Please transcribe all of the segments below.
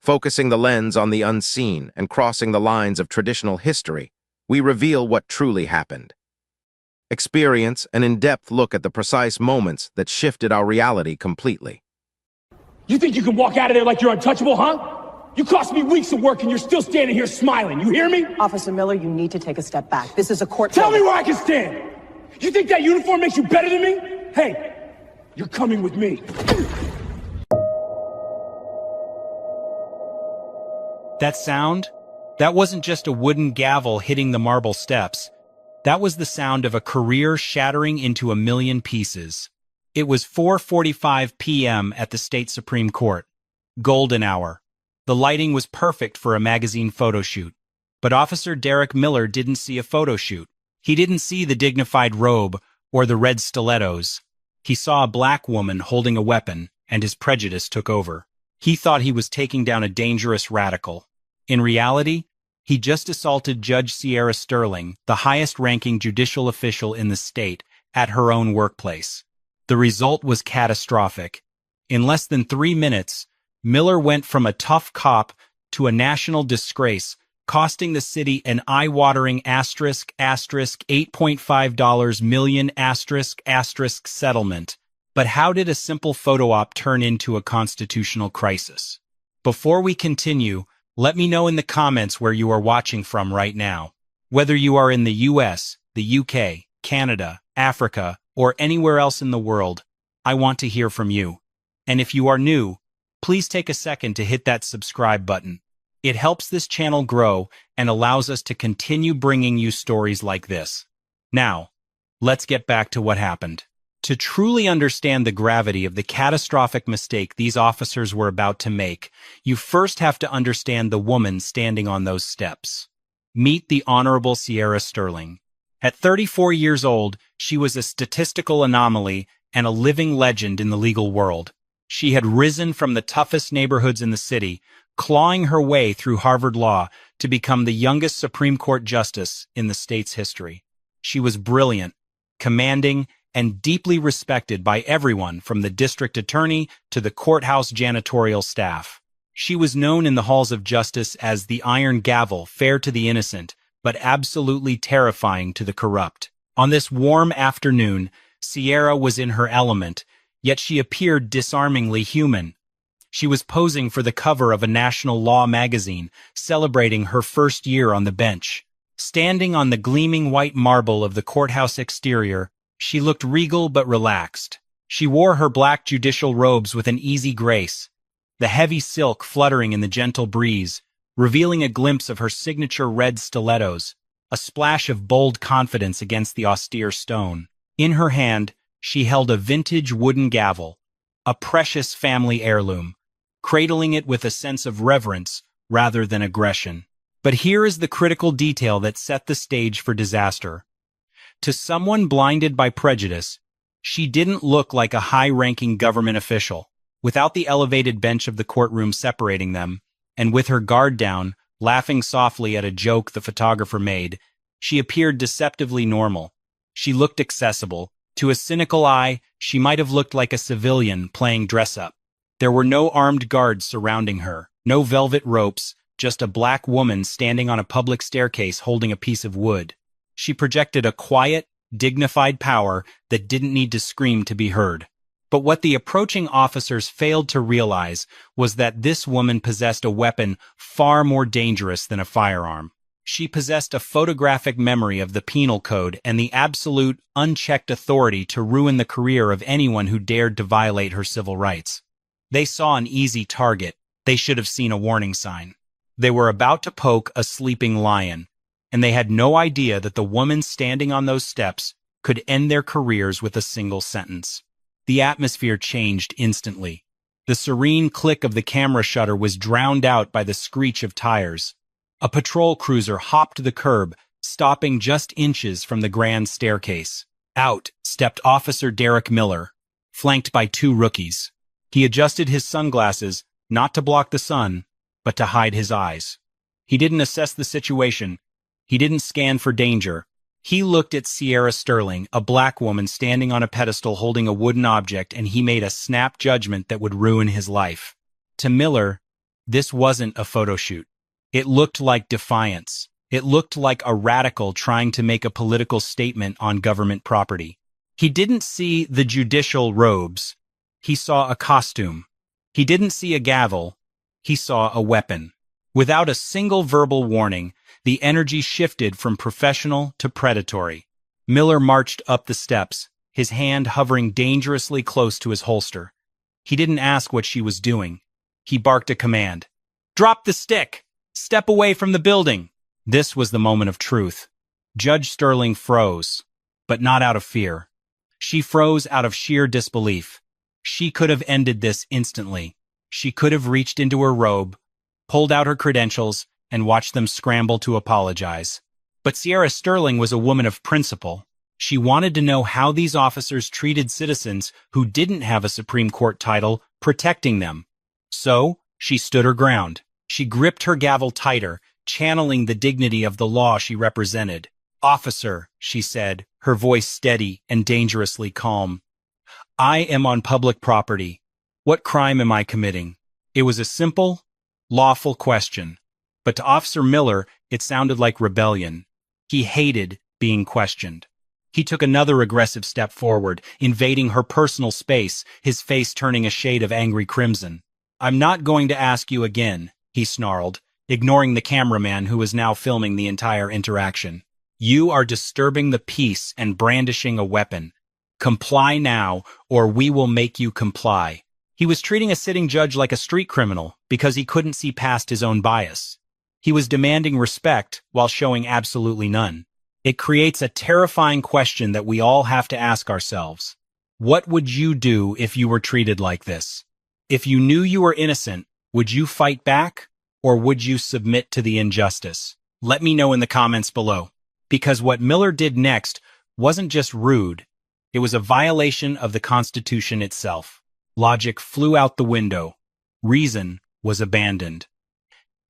Focusing the lens on the unseen and crossing the lines of traditional history, we reveal what truly happened. Experience an in-depth look at the precise moments that shifted our reality completely. You think you can walk out of there like you're untouchable, huh? You cost me weeks of work and you're still standing here smiling. You hear me? Officer Miller, you need to take a step back. This is a court. Tell me where I can stand. You think that uniform makes you better than me? Hey, you're coming with me. That sound? That wasn't just a wooden gavel hitting the marble steps. That was the sound of a career shattering into a million pieces. It was 4:45 p.m. at the state Supreme Court. Golden hour. The lighting was perfect for a magazine photo shoot. But Officer Derek Miller didn't see a photo shoot. He didn't see the dignified robe or the red stilettos. He saw a black woman holding a weapon, and his prejudice took over. He thought he was taking down a dangerous radical. In reality, he just assaulted Judge Sierra Sterling, the highest-ranking judicial official in the state, at her own workplace. The result was catastrophic. In less than 3 minutes, Miller went from a tough cop to a national disgrace, costing the city an eye-watering $8.5 million settlement. But how did a simple photo op turn into a constitutional crisis? Before we continue, let me know in the comments where you are watching from right now. Whether you are in the US, the UK, Canada, Africa, or anywhere else in the world, I want to hear from you. And if you are new, please take a second to hit that subscribe button. It helps this channel grow and allows us to continue bringing you stories like this. Now, let's get back to what happened. To truly understand the gravity of the catastrophic mistake these officers were about to make, you first have to understand the woman standing on those steps. Meet the Honorable Sierra Sterling. At 34 years old, she was a statistical anomaly and a living legend in the legal world. She had risen from the toughest neighborhoods in the city, clawing her way through Harvard Law to become the youngest Supreme Court justice in the state's history. She was brilliant, commanding, and deeply respected by everyone from the district attorney to the courthouse janitorial staff. She was known in the halls of justice as the Iron Gavel, fair to the innocent, but absolutely terrifying to the corrupt. On this warm afternoon, Sierra was in her element, yet she appeared disarmingly human. She was posing for the cover of a national law magazine, celebrating her first year on the bench. Standing on the gleaming white marble of the courthouse exterior, she looked regal but relaxed. She wore her black judicial robes with an easy grace, the heavy silk fluttering in the gentle breeze, revealing a glimpse of her signature red stilettos, a splash of bold confidence against the austere stone. In her hand, she held a vintage wooden gavel, a precious family heirloom, cradling it with a sense of reverence rather than aggression. But here is the critical detail that set the stage for disaster. To someone blinded by prejudice, she didn't look like a high-ranking government official. Without the elevated bench of the courtroom separating them, and with her guard down, laughing softly at a joke the photographer made, she appeared deceptively normal. She looked accessible. To a cynical eye, she might have looked like a civilian playing dress-up. There were no armed guards surrounding her, no velvet ropes, just a black woman standing on a public staircase holding a piece of wood. She projected a quiet, dignified power that didn't need to scream to be heard. But what the approaching officers failed to realize was that this woman possessed a weapon far more dangerous than a firearm. She possessed a photographic memory of the penal code and the absolute, unchecked authority to ruin the career of anyone who dared to violate her civil rights. They saw an easy target. They should have seen a warning sign. They were about to poke a sleeping lion, and they had no idea that the woman standing on those steps could end their careers with a single sentence. The atmosphere changed instantly. The serene click of the camera shutter was drowned out by the screech of tires. A patrol cruiser hopped the curb, stopping just inches from the grand staircase. Out stepped Officer Derek Miller, flanked by 2 rookies. He adjusted his sunglasses, not to block the sun, but to hide his eyes. He didn't assess the situation. He didn't scan for danger. He looked at Sierra Sterling, a black woman standing on a pedestal holding a wooden object, and he made a snap judgment that would ruin his life. To Miller, This wasn't a photo shoot. It looked like defiance. It looked like a radical trying to make a political statement on government property. He didn't see the judicial robes. He saw a costume. He didn't see a gavel. He saw a weapon. Without a single verbal warning, the energy shifted from professional to predatory. Miller marched up the steps, his hand hovering dangerously close to his holster. He didn't ask what she was doing. He barked a command. "Drop the stick! Step away from the building!" This was the moment of truth. Judge Sterling froze, but not out of fear. She froze out of sheer disbelief. She could have ended this instantly. She could have reached into her robe, pulled out her credentials, and watched them scramble to apologize. But Sierra Sterling was a woman of principle. She wanted to know how these officers treated citizens who didn't have a Supreme Court title protecting them. So, she stood her ground. She gripped her gavel tighter, channeling the dignity of the law she represented. "Officer," she said, her voice steady and dangerously calm. "I am on public property. What crime am I committing?" It was a simple, lawful question. But to Officer Miller, it sounded like rebellion. He hated being questioned. He took another aggressive step forward, invading her personal space, his face turning a shade of angry crimson. "I'm not going to ask you again," he snarled, ignoring the cameraman who was now filming the entire interaction. "You are disturbing the peace and brandishing a weapon. Comply now, or we will make you comply." He was treating a sitting judge like a street criminal because he couldn't see past his own bias. He was demanding respect while showing absolutely none. It creates a terrifying question that we all have to ask ourselves. What would you do if you were treated like this? If you knew you were innocent, would you fight back, or would you submit to the injustice? Let me know in the comments below. Because what Miller did next wasn't just rude, it was a violation of the Constitution itself. Logic flew out the window. Reason was abandoned.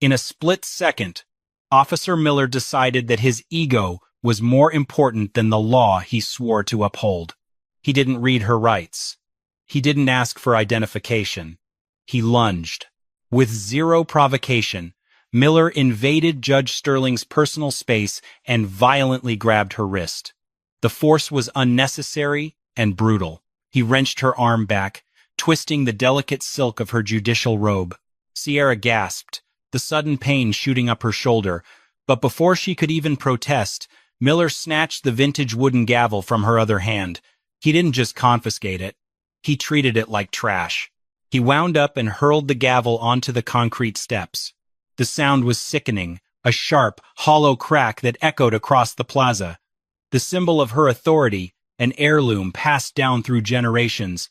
In a split second, Officer Miller decided that his ego was more important than the law he swore to uphold. He didn't read her rights. He didn't ask for identification. He lunged. With zero provocation, Miller invaded Judge Sterling's personal space and violently grabbed her wrist. The force was unnecessary and brutal. He wrenched her arm back, twisting the delicate silk of her judicial robe. Sierra gasped, the sudden pain shooting up her shoulder, but before she could even protest, Miller snatched the vintage wooden gavel from her other hand. He didn't just confiscate it. He treated it like trash. He wound up and hurled the gavel onto the concrete steps. The sound was sickening, a sharp, hollow crack that echoed across the plaza. The symbol of her authority, an heirloom passed down through generations,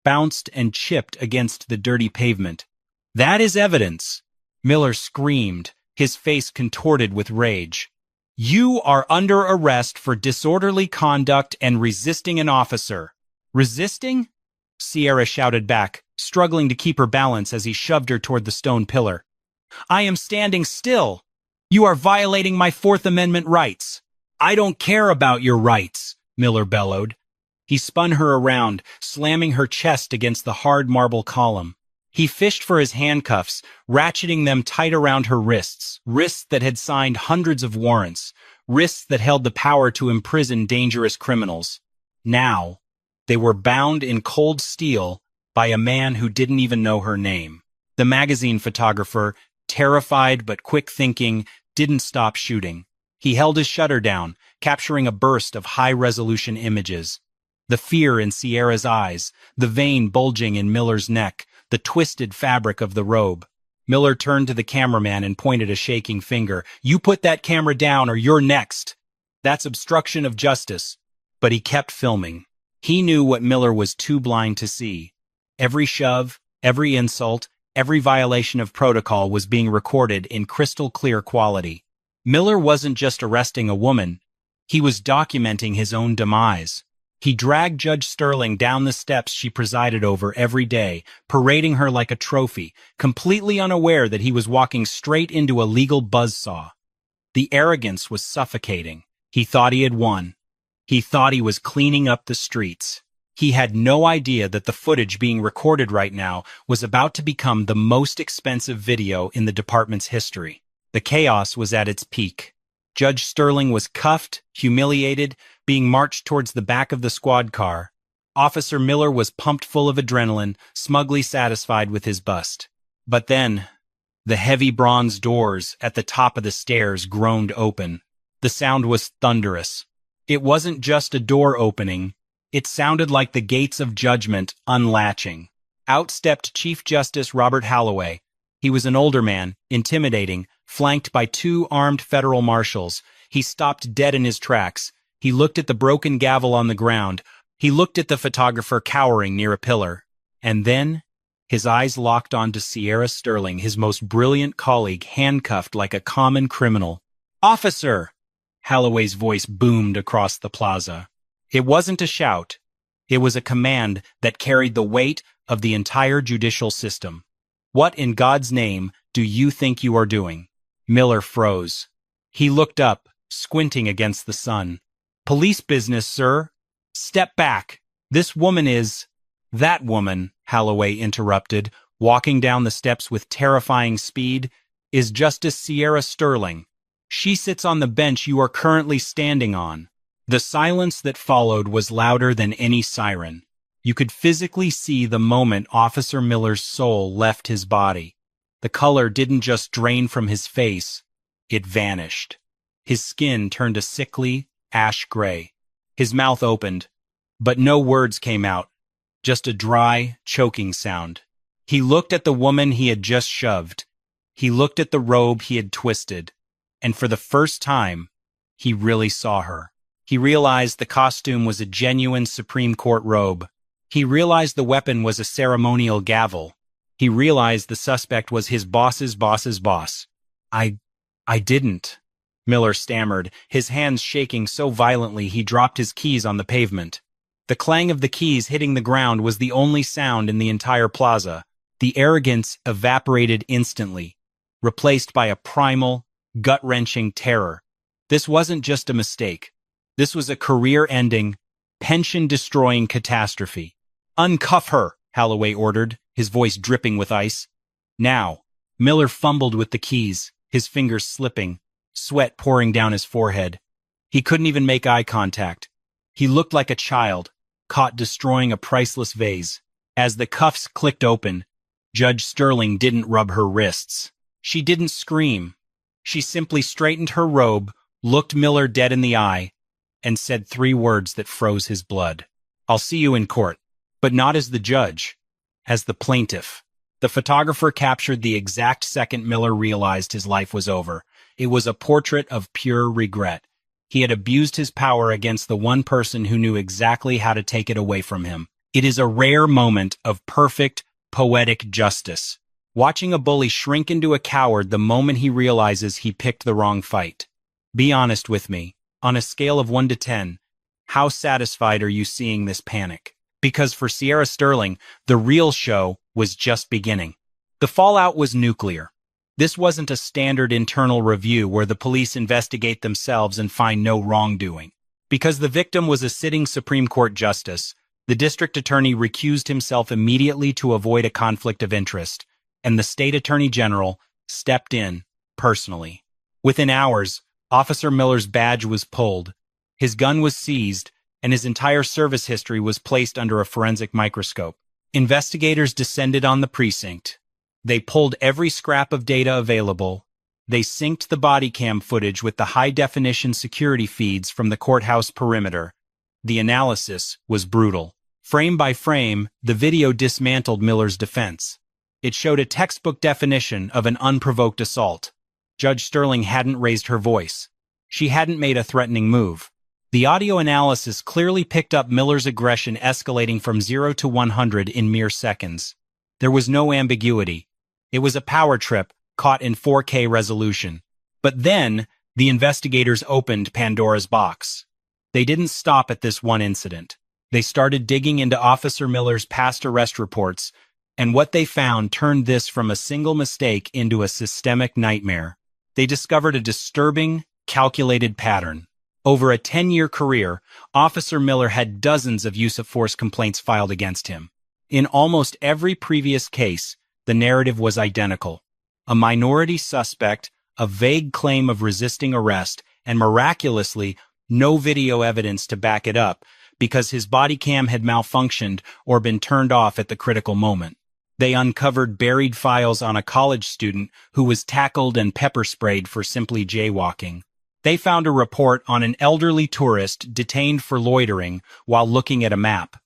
bounced and chipped against the dirty pavement. "That is evidence," Miller screamed, his face contorted with rage. "You are under arrest for disorderly conduct and resisting an officer." "Resisting?" Sierra shouted back, struggling to keep her balance as he shoved her toward the stone pillar. "I am standing still. You are violating my Fourth Amendment rights." "I don't care about your rights," Miller bellowed. He spun her around, slamming her chest against the hard marble column. He fished for his handcuffs, ratcheting them tight around her wrists that had signed hundreds of warrants, wrists that held the power to imprison dangerous criminals. Now, they were bound in cold steel by a man who didn't even know her name. The magazine photographer, terrified but quick-thinking, didn't stop shooting. He held his shutter down, capturing a burst of high-resolution images. The fear in Sierra's eyes, the vein bulging in Miller's neck, the twisted fabric of the robe. Miller turned to the cameraman and pointed a shaking finger. "You put that camera down or you're next." "That's obstruction of justice." But he kept filming. He knew what Miller was too blind to see. Every shove, every insult, every violation of protocol was being recorded in crystal clear quality. Miller wasn't just arresting a woman. He was documenting his own demise. He dragged Judge Sterling down the steps she presided over every day, parading her like a trophy, completely unaware that he was walking straight into a legal buzzsaw. The arrogance was suffocating. He thought he had won. He thought he was cleaning up the streets. He had no idea that the footage being recorded right now was about to become the most expensive video in the department's history. The chaos was at its peak. Judge Sterling was cuffed, humiliated, being marched towards the back of the squad car. Officer Miller was pumped full of adrenaline, smugly satisfied with his bust. But then, the heavy bronze doors at the top of the stairs groaned open. The sound was thunderous. It wasn't just a door opening. It sounded like the gates of judgment unlatching. Out stepped Chief Justice Robert Holloway. He was an older man, intimidating, flanked by 2 armed federal marshals. He stopped dead in his tracks. He looked at the broken gavel on the ground. He looked at the photographer cowering near a pillar. And then, his eyes locked onto Sierra Sterling, his most brilliant colleague, handcuffed like a common criminal. "Officer!" Holloway's voice boomed across the plaza. It wasn't a shout. It was a command that carried the weight of the entire judicial system. "What in God's name do you think you are doing?" Miller froze. He looked up, squinting against the sun. "Police business, sir." "Step back. This woman is—" "That woman," Holloway interrupted, walking down the steps with terrifying speed, "is Justice Sierra Sterling. She sits on the bench you are currently standing on." The silence that followed was louder than any siren. You could physically see the moment Officer Miller's soul left his body. The color didn't just drain from his face, it vanished. His skin turned a sickly, ash gray. His mouth opened, but no words came out, just a dry, choking sound. He looked at the woman he had just shoved. He looked at the robe he had twisted, and for the first time, he really saw her. He realized the costume was a genuine Supreme Court robe. He realized the weapon was a ceremonial gavel. He realized the suspect was his boss's boss's boss. I didn't," Miller stammered, his hands shaking so violently he dropped his keys on the pavement. The clang of the keys hitting the ground was the only sound in the entire plaza. The arrogance evaporated instantly, replaced by a primal, gut-wrenching terror. This wasn't just a mistake. This was a career-ending, pension-destroying catastrophe. "Uncuff her," Holloway ordered, his voice dripping with ice. "Now." Miller fumbled with the keys, his fingers slipping, sweat pouring down his forehead. He couldn't even make eye contact. He looked like a child, caught destroying a priceless vase. As the cuffs clicked open, Judge Sterling didn't rub her wrists. She didn't scream. She simply straightened her robe, looked Miller dead in the eye, and said 3 words that froze his blood. "I'll see you in court." But not as the judge, as the plaintiff. The photographer captured the exact second Miller realized his life was over. It was a portrait of pure regret. He had abused his power against the one person who knew exactly how to take it away from him. It is a rare moment of perfect, poetic justice. Watching a bully shrink into a coward the moment he realizes he picked the wrong fight. Be honest with me. On a scale of 1 to 10, how satisfied are you seeing this panic? Because for Sierra Sterling, the real show was just beginning. The fallout was nuclear. This wasn't a standard internal review where the police investigate themselves and find no wrongdoing. Because the victim was a sitting Supreme Court justice, the district attorney recused himself immediately to avoid a conflict of interest, and the state attorney general stepped in personally. Within hours, Officer Miller's badge was pulled, his gun was seized, and his entire service history was placed under a forensic microscope. Investigators descended on the precinct. They pulled every scrap of data available. They synced the Bodycam footage with the high-definition security feeds from the courthouse perimeter. The analysis was brutal. Frame by frame, the video dismantled Miller's defense. It showed a textbook definition of an unprovoked assault. Judge Sterling hadn't raised her voice. She hadn't made a threatening move. The audio analysis clearly picked up Miller's aggression escalating from 0 to 100 in mere seconds. There was no ambiguity. It was a power trip caught in 4K resolution. But then, the investigators opened Pandora's box. They didn't stop at this one incident. They started digging into Officer Miller's past arrest reports, and what they found turned this from a single mistake into a systemic nightmare. They discovered a disturbing, calculated pattern. Over a 10-year career, Officer Miller had dozens of use-of-force complaints filed against him. In almost every previous case, the narrative was identical. A minority suspect, a vague claim of resisting arrest, and miraculously, no video evidence to back it up because his body cam had malfunctioned or been turned off at the critical moment. They uncovered buried files on a college student who was tackled and pepper-sprayed for simply jaywalking. They found a report on an elderly tourist detained for loitering while looking at a map.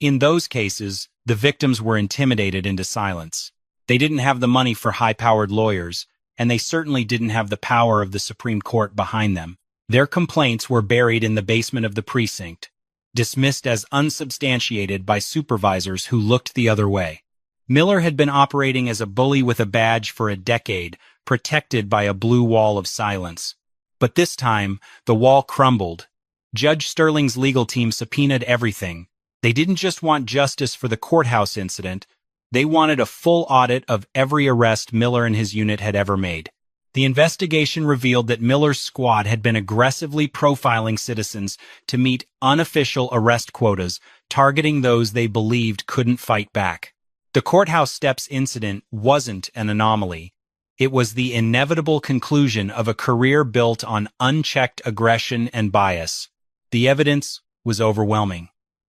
In those cases, the victims were intimidated into silence. They didn't have the money for high-powered lawyers, and they certainly didn't have the power of the Supreme Court behind them. Their complaints were buried in the basement of the precinct, dismissed as unsubstantiated by supervisors who looked the other way. Miller had been operating as a bully with a badge for a decade, protected by a blue wall of silence. But this time, the wall crumbled. Judge Sterling's legal team subpoenaed everything. They didn't just want justice for the courthouse incident, they wanted a full audit of every arrest Miller and his unit had ever made. The investigation revealed that Miller's squad had been aggressively profiling citizens to meet unofficial arrest quotas, targeting those they believed couldn't fight back. The courthouse steps incident wasn't an anomaly. It was the inevitable conclusion of a career built on unchecked aggression and bias. The evidence was overwhelming.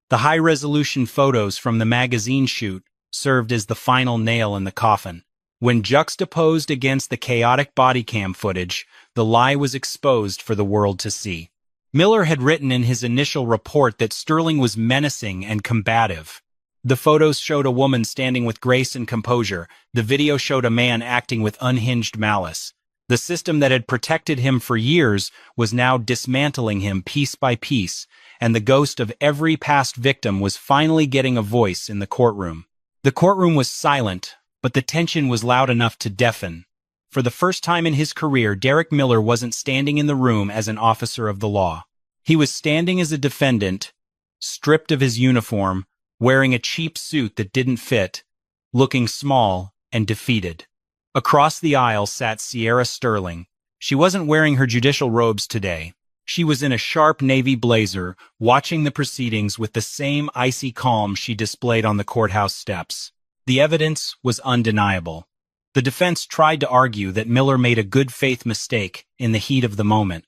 The high-resolution photos from the magazine shoot served as the final nail in the coffin. When juxtaposed against the chaotic body cam footage, the lie was exposed for the world to see. Miller had written in his initial report that Sterling was menacing and combative. The photos showed a woman standing with grace and composure. The video showed a man acting with unhinged malice. The system that had protected him for years was now dismantling him piece by piece, and the ghost of every past victim was finally getting a voice in the courtroom. The courtroom was silent, but the tension was loud enough to deafen. For the first time in his career, Derek Miller wasn't standing in the room as an officer of the law. He was standing as a defendant, stripped of his uniform, wearing a cheap suit that didn't fit, looking small and defeated. Across the aisle sat Sierra Sterling. She wasn't wearing her judicial robes today. She was in a sharp navy blazer, watching the proceedings with the same icy calm she displayed on the courthouse steps. The evidence was undeniable. The defense tried to argue that Miller made a good-faith mistake in the heat of the moment,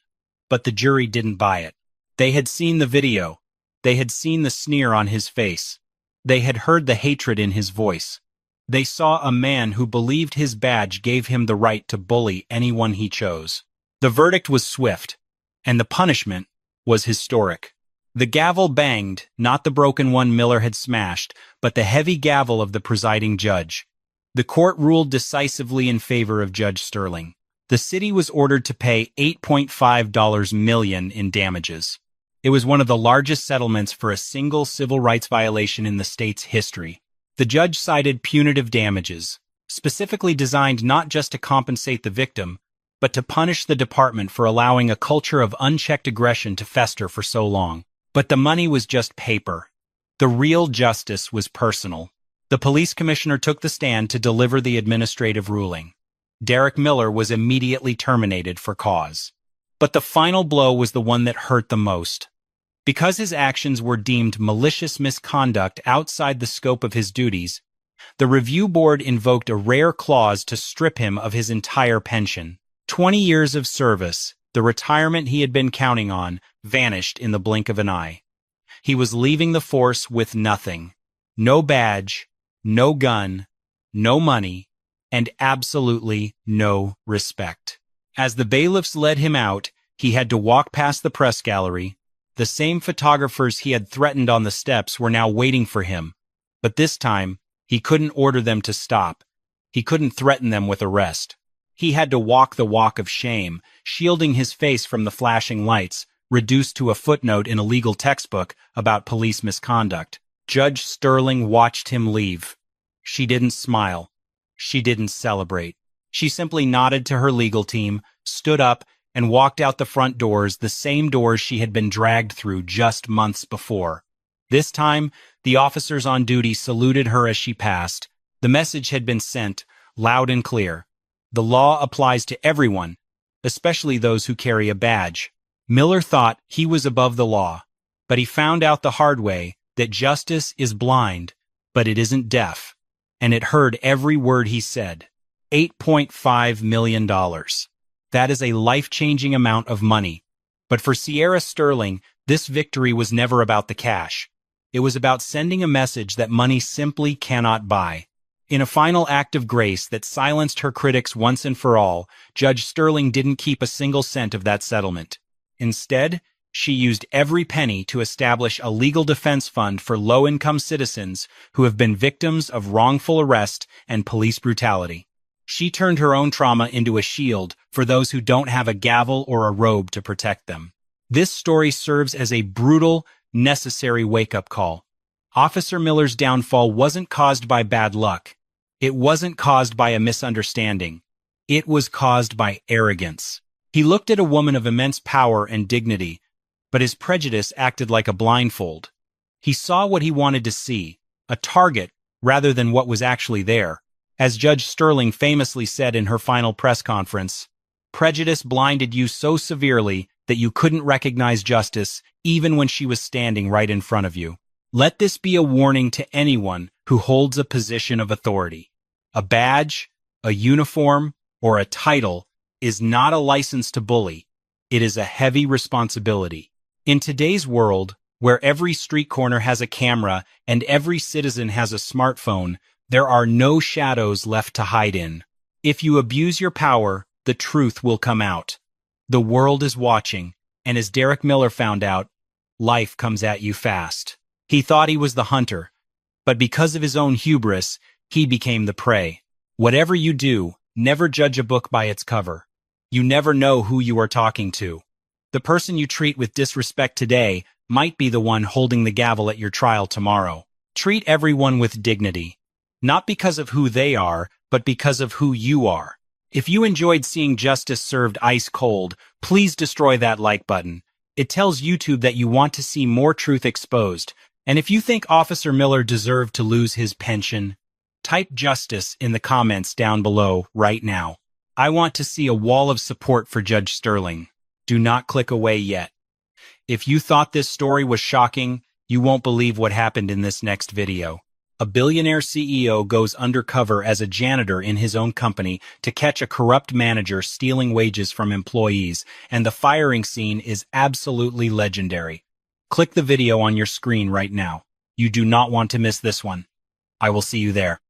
but the jury didn't buy it. They had seen the video. They had seen the sneer on his face. They had heard the hatred in his voice. They saw a man who believed his badge gave him the right to bully anyone he chose. The verdict was swift, and the punishment was historic. The gavel banged, not the broken one Miller had smashed, but the heavy gavel of the presiding judge. The court ruled decisively in favor of Judge Sterling. The city was ordered to pay $8.5 million in damages. It was one of the largest settlements for a single civil rights violation in the state's history. The judge cited punitive damages, specifically designed not just to compensate the victim, but to punish the department for allowing a culture of unchecked aggression to fester for so long. But the money was just paper. The real justice was personal. The police commissioner took the stand to deliver the administrative ruling. Derek Miller was immediately terminated for cause. But the final blow was the one that hurt the most. Because his actions were deemed malicious misconduct outside the scope of his duties, the review board invoked a rare clause to strip him of his entire pension. 20 years of service, the retirement he had been counting on, vanished in the blink of an eye. He was leaving the force with nothing. No badge, no gun, no money, and absolutely no respect. As the bailiffs led him out, he had to walk past the press gallery. The same photographers he had threatened on the steps were now waiting for him, but this time, he couldn't order them to stop. He couldn't threaten them with arrest. He had to walk the walk of shame, shielding his face from the flashing lights, reduced to a footnote in a legal textbook about police misconduct. Judge Sterling watched him leave. She didn't smile. She didn't celebrate. She simply nodded to her legal team, stood up, and walked out the front doors, the same doors she had been dragged through just months before. This time, the officers on duty saluted her as she passed. The message had been sent, loud and clear. The law applies to everyone, especially those who carry a badge. Miller thought he was above the law, but he found out the hard way that justice is blind, but it isn't deaf, and it heard every word he said. $8.5 million. That is a life-changing amount of money. But for Sierra Sterling, this victory was never about the cash. It was about sending a message that money simply cannot buy. In a final act of grace that silenced her critics once and for all, Judge Sterling didn't keep a single cent of that settlement. Instead, she used every penny to establish a legal defense fund for low-income citizens who have been victims of wrongful arrest and police brutality. She turned her own trauma into a shield for those who don't have a gavel or a robe to protect them. This story serves as a brutal, necessary wake-up call. Officer Miller's downfall wasn't caused by bad luck. It wasn't caused by a misunderstanding. It was caused by arrogance. He looked at a woman of immense power and dignity, but his prejudice acted like a blindfold. He saw what he wanted to see, a target rather than what was actually there. As Judge Sterling famously said in her final press conference, "Prejudice blinded you so severely that you couldn't recognize justice even when she was standing right in front of you." Let this be a warning to anyone who holds a position of authority. A badge, a uniform, or a title is not a license to bully. It is a heavy responsibility. In today's world, where every street corner has a camera and every citizen has a smartphone, there are no shadows left to hide in. If you abuse your power, the truth will come out. The world is watching, and as Derek Miller found out, life comes at you fast. He thought he was the hunter, but because of his own hubris, he became the prey. Whatever you do, never judge a book by its cover. You never know who you are talking to. The person you treat with disrespect today might be the one holding the gavel at your trial tomorrow. Treat everyone with dignity, not because of who they are, but because of who you are. If you enjoyed seeing justice served ice cold, please destroy that like button. It tells YouTube that you want to see more truth exposed. And if you think Officer Miller deserved to lose his pension, type justice in the comments down below right now. I want to see a wall of support for Judge Sterling. Do not click away yet. If you thought this story was shocking, you won't believe what happened in this next video. A billionaire CEO goes undercover as a janitor in his own company to catch a corrupt manager stealing wages from employees, and the firing scene is absolutely legendary. Click the video on your screen right now. You do not want to miss this one. I will see you there.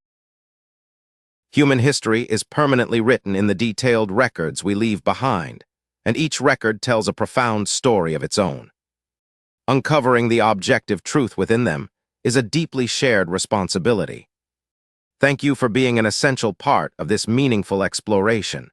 Human history is permanently written in the detailed records we leave behind, and each record tells a profound story of its own. Uncovering the objective truth within them is a deeply shared responsibility. Thank you for being an essential part of this meaningful exploration.